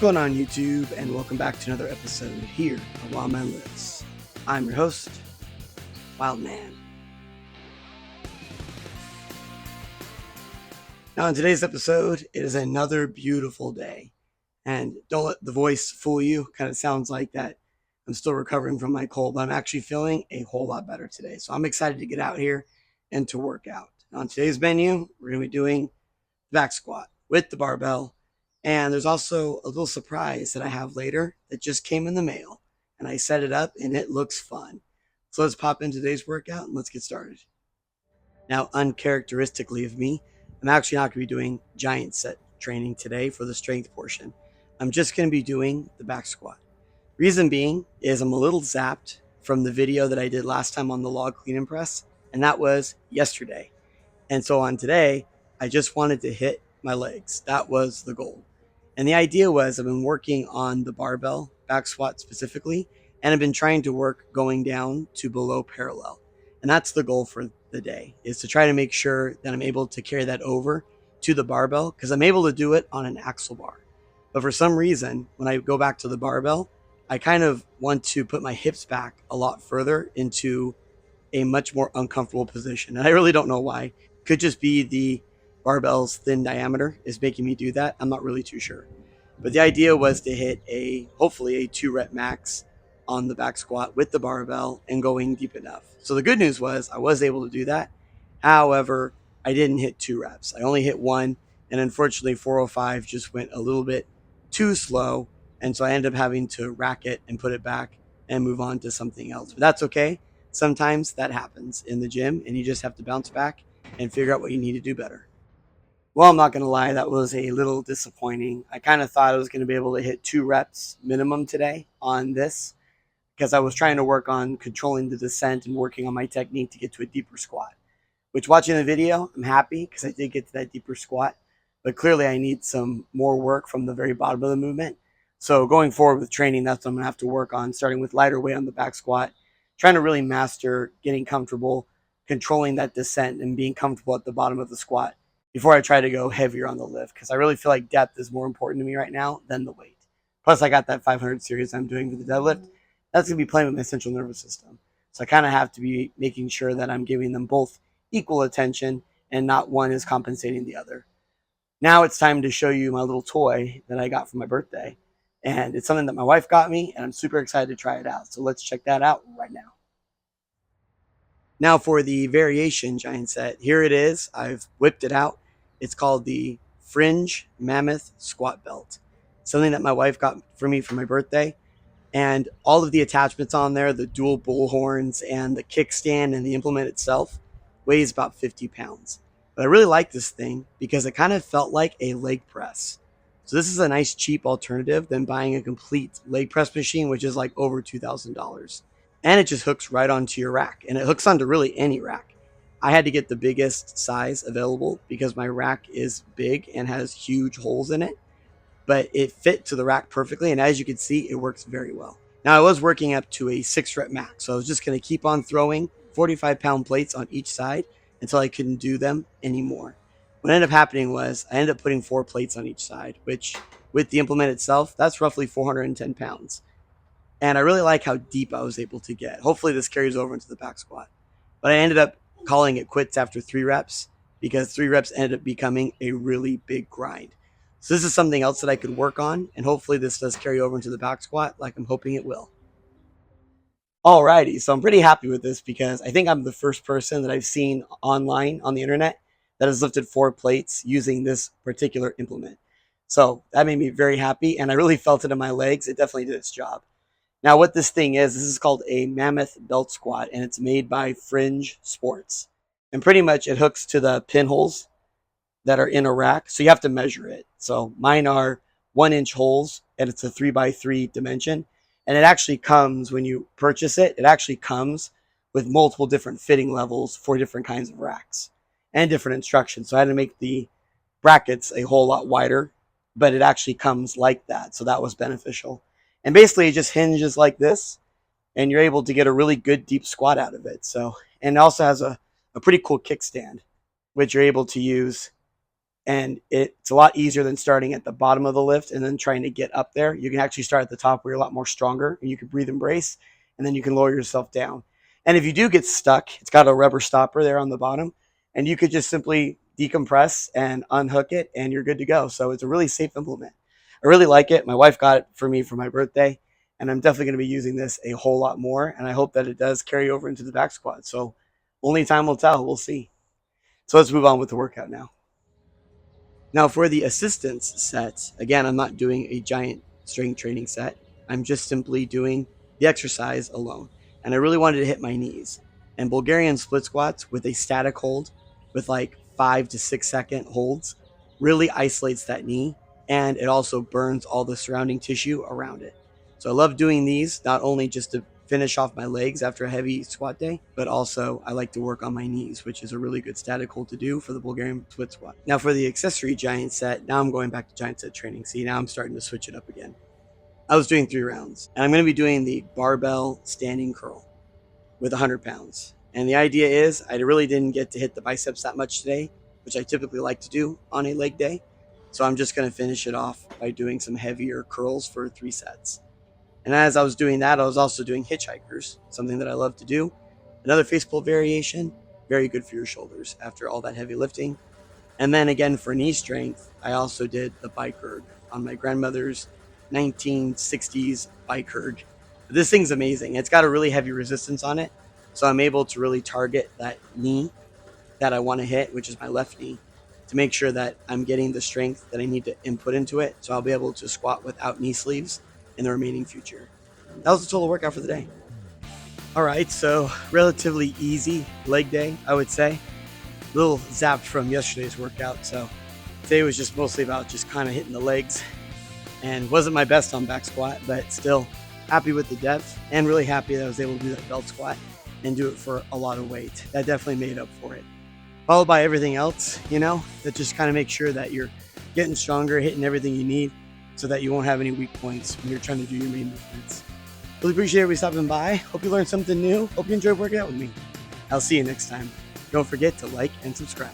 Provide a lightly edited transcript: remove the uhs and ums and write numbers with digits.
going on, YouTube, and welcome back to another episode here of WILDMAN Lives. I'm your host, WILDMAN. Now, in today's episode, it is another beautiful day, and don't let the voice fool you. Kind of sounds like that I'm still recovering from my cold, but I'm actually feeling a whole lot better today. So I'm excited to get out here and to work out. Now, on today's menu, we're going to be doing back squat with the barbell. And there's also a little surprise that I have later that just came in the mail. And I set it up and it looks fun. So let's pop into today's workout and let's get started. Now, uncharacteristically of me, I'm actually not going to be doing giant set training today for the strength portion. I'm just going to be doing the back squat. Reason being is I'm a little zapped from the video that I did last time on the log clean and press, and that was yesterday. And so on today, I just wanted to hit my legs. That was the goal. And the idea was I've been working on the barbell back squat specifically, and I've been trying to work going down to below parallel. And that's the goal for the day, is to try to make sure that I'm able to carry that over to the barbell, because I'm able to do it on an axle bar. But for some reason, when I go back to the barbell, I kind of want to put my hips back a lot further into a much more uncomfortable position. And I really don't know why. Could just be the barbell's thin diameter is making me do that. I'm not really too sure. But the idea was to hit hopefully a 2-rep max on the back squat with the barbell and going deep enough. So the good news was I was able to do that. However, I didn't hit 2 reps. I only hit 1. And unfortunately, 405 just went a little bit too slow. And so I ended up having to rack it and put it back and move on to something else. But that's okay. Sometimes that happens in the gym and you just have to bounce back and figure out what you need to do better. Well, I'm not going to lie, that was a little disappointing. I kind of thought I was going to be able to hit 2 reps minimum today on this because I was trying to work on controlling the descent and working on my technique to get to a deeper squat. Which, watching the video, I'm happy because I did get to that deeper squat. But clearly I need some more work from the very bottom of the movement. So going forward with training, that's what I'm going to have to work on, starting with lighter weight on the back squat, trying to really master getting comfortable, controlling that descent and being comfortable at the bottom of the squat before I try to go heavier on the lift, because I really feel like depth is more important to me right now than the weight. Plus, I got that 500 series I'm doing for the deadlift. That's going to be playing with my central nervous system. So I kind of have to be making sure that I'm giving them both equal attention and not one is compensating the other. Now it's time to show you my little toy that I got for my birthday. And it's something that my wife got me, and I'm super excited to try it out. So let's check that out right now. Now for the variation giant set, here it is. I've whipped it out. It's called the Fringe Mammoth Squat Belt. Something that my wife got for me for my birthday. And all of the attachments on there, the dual bull horns and the kickstand and the implement itself, weighs about 50 pounds. But I really like this thing because it kind of felt like a leg press. So this is a nice cheap alternative than buying a complete leg press machine, which is like over $2,000. And it just hooks right onto your rack. And it hooks onto really any rack. I had to get the biggest size available because my rack is big and has huge holes in it. But it fit to the rack perfectly. And as you can see, it works very well. Now I was working up to a 6-rep max. So I was just going to keep on throwing 45-pound plates on each side until I couldn't do them anymore. What ended up happening was I ended up putting 4 plates on each side, which with the implement itself, that's roughly 410 pounds. And I really like how deep I was able to get. Hopefully this carries over into the back squat. But I ended up calling it quits after 3 reps because 3 reps ended up becoming a really big grind. So this is something else that I could work on, and hopefully this does carry over into the back squat like I'm hoping it will. Alrighty, so I'm pretty happy with this because I think I'm the first person that I've seen online on the internet that has lifted 4 plates using this particular implement. So that made me very happy, and I really felt it in my legs. It definitely did its job. Now what this thing is, this is called a Mammoth Belt Squat, and it's made by Fringe Sports. And pretty much it hooks to the pinholes that are in a rack, so you have to measure it. So mine are 1-inch holes, and it's a 3x3 dimension. And it actually comes, when you purchase it, it actually comes with multiple different fitting levels for different kinds of racks and different instructions. So I had to make the brackets a whole lot wider, but it actually comes like that. So that was beneficial. And basically it just hinges like this, and you're able to get a really good deep squat out of it. So, and it also has a pretty cool kickstand, which you're able to use And it's a lot easier than starting at the bottom of the lift and then trying to get up there. You can actually start at the top where you're a lot more stronger and you can breathe and brace, and then you can lower yourself down. And if you do get stuck, it's got a rubber stopper there on the bottom, and you could just simply decompress and unhook it, and you're good to go. So it's a really safe implement. I really like it. My wife got it for me for my birthday, and I'm definitely going to be using this a whole lot more. And I hope that it does carry over into the back squat. So only time will tell. We'll see. So let's move on with the workout now. Now for the assistance set, again, I'm not doing a giant strength training set. I'm just simply doing the exercise alone. And I really wanted to hit my knees. And Bulgarian split squats with a static hold with like 5 to 6 second holds really isolates that knee, and it also burns all the surrounding tissue around it. So I love doing these, not only just to finish off my legs after a heavy squat day, but also I like to work on my knees, which is a really good static hold to do for the Bulgarian split squat. Now for the accessory giant set, now I'm going back to giant set training. See, now I'm starting to switch it up again. I was doing 3 rounds, and I'm going to be doing the barbell standing curl with 100 pounds. And the idea is I really didn't get to hit the biceps that much today, which I typically like to do on a leg day. So I'm just going to finish it off by doing some heavier curls for 3 sets. And as I was doing that, I was also doing hitchhikers, something that I love to do. Another face pull variation, very good for your shoulders after all that heavy lifting. And then again, for knee strength, I also did the bike erg on my grandmother's 1960s bike erg. This thing's amazing. It's got a really heavy resistance on it. So I'm able to really target that knee that I want to hit, which is my left knee, to make sure that I'm getting the strength that I need to input into it. So I'll be able to squat without knee sleeves in the remaining future. That was the total workout for the day. All right, so relatively easy leg day, I would say. A little zapped from yesterday's workout, so today was just mostly about just kind of hitting the legs, and wasn't my best on back squat, but still happy with the depth and really happy that I was able to do that belt squat and do it for a lot of weight. That definitely made up for it. Followed by everything else, that just kind of makes sure that you're getting stronger, hitting everything you need so that you won't have any weak points when you're trying to do your main movements. Really appreciate everybody stopping by. Hope you learned something new. Hope you enjoyed working out with me. I'll see you next time. Don't forget to like and subscribe.